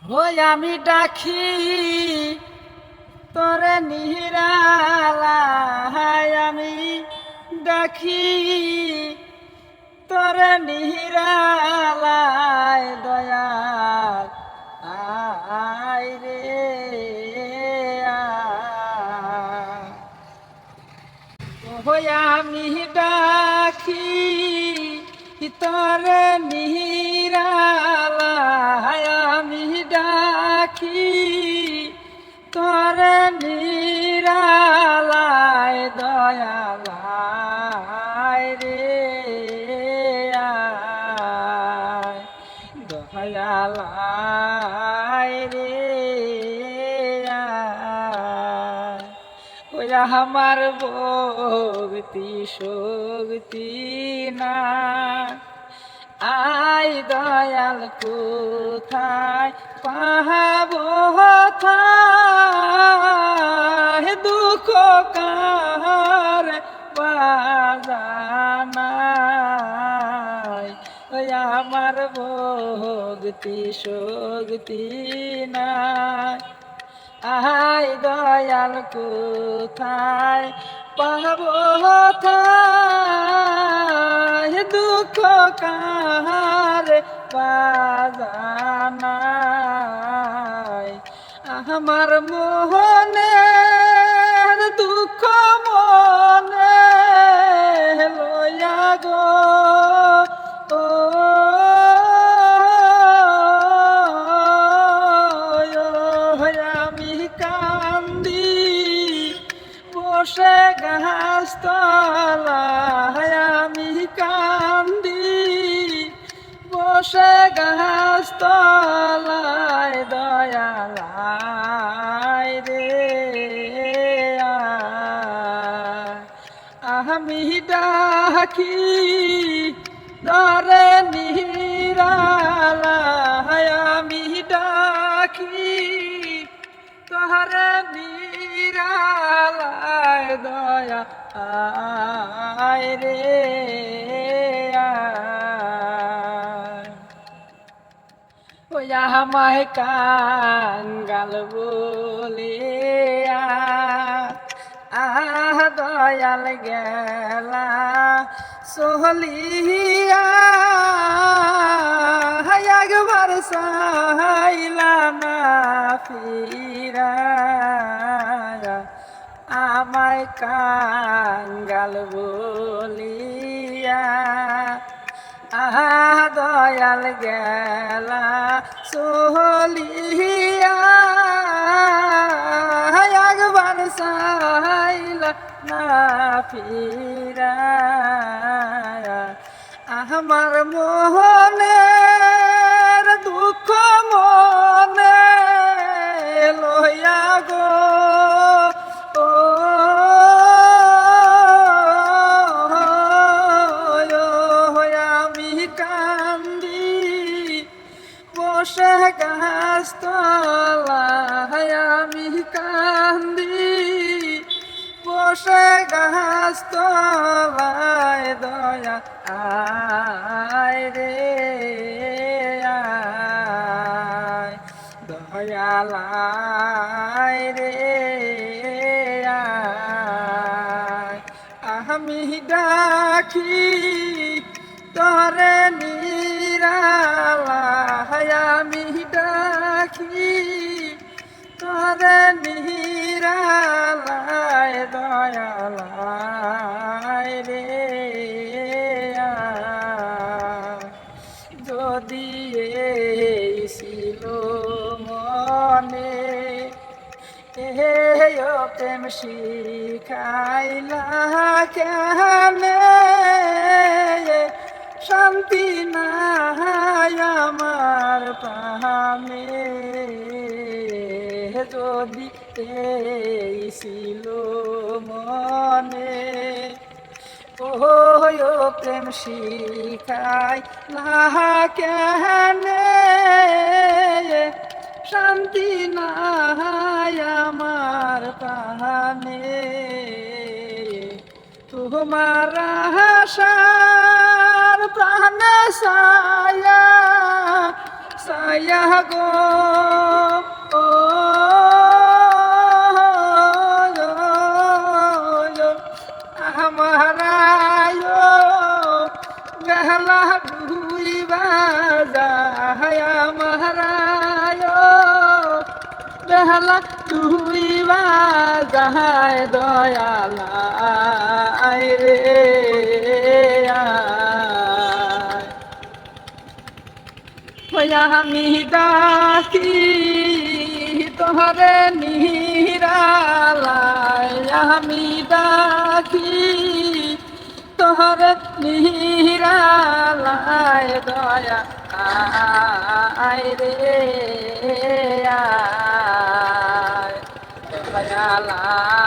ওই আমি ডাকি তোরে নিরালায়, আমি ডাকি তোরে নিরালায় দয়াল আয় রে আয়। ওই আমি ডাকি তোরে নিরালায়, আমি ডাকি তোরে নিরালায় দয়ালায় রে আয়, দয়ালায় রে আয়। ওই আমার ভক্তি শক্তি না, আই দয়াল কোথায় পাহাবো থায়, দুঃখ কার বাজানায়। ওই আমার ভক্তি শক্তি নাই, আই দয়াল কোথায় পাবো থায়, দুঃখ কার বাজানায়। আমার মোহনের দুঃখ মনে লইয়া গো ও আমি কান্দি বসে গাছতলায়, আমি কান্দি বসে গাছতলায় দয়ালায় রে আয়। আমি ডাকি তরে নিরালায়, আমি ডাকি তোরে নিরালায় দয়া আয় রে আয়। ওই আমায় কাঙ্গাল বলিয়া দয়াল গেলা সহলিয়া, একবার সাইলা না ফিরা, আমায় কাঙ্গাল বলিয়া দয়াল গেলা সহলিয়া, একবার সাইলা না ফিরা। আমার মোহনের দুঃখ মনে লইয়া গো ও আমি কান্দি বসে গাছতলায়, আমি কান্দি বসে গাছতলায় দয়া আয় রে আয়, দয়ালায় রে আয়। আমি ডাকি তোরে নিরালায়, আমি ডাকি তোরে নিরালায় দয়ালায় রে আয়। যদি এই ছিল মনে প্রেম শিখাইলা কেনে, শান্তি নাই আমার প্রাণে। যদি এই ছিল মনে ও প্রেম শিখাই কেনে, শান্তি নাই আমার প্রাণে। তোমার আশার প্রাণে সায়া সায়া গো আমার বেহালা তুই বাজায় দয়ালাই রে আমি ডাকি তোহরে নিরালায় আমি ডাকি তোহরে নিরালায় দয়া আয় রে আয় দয়ালা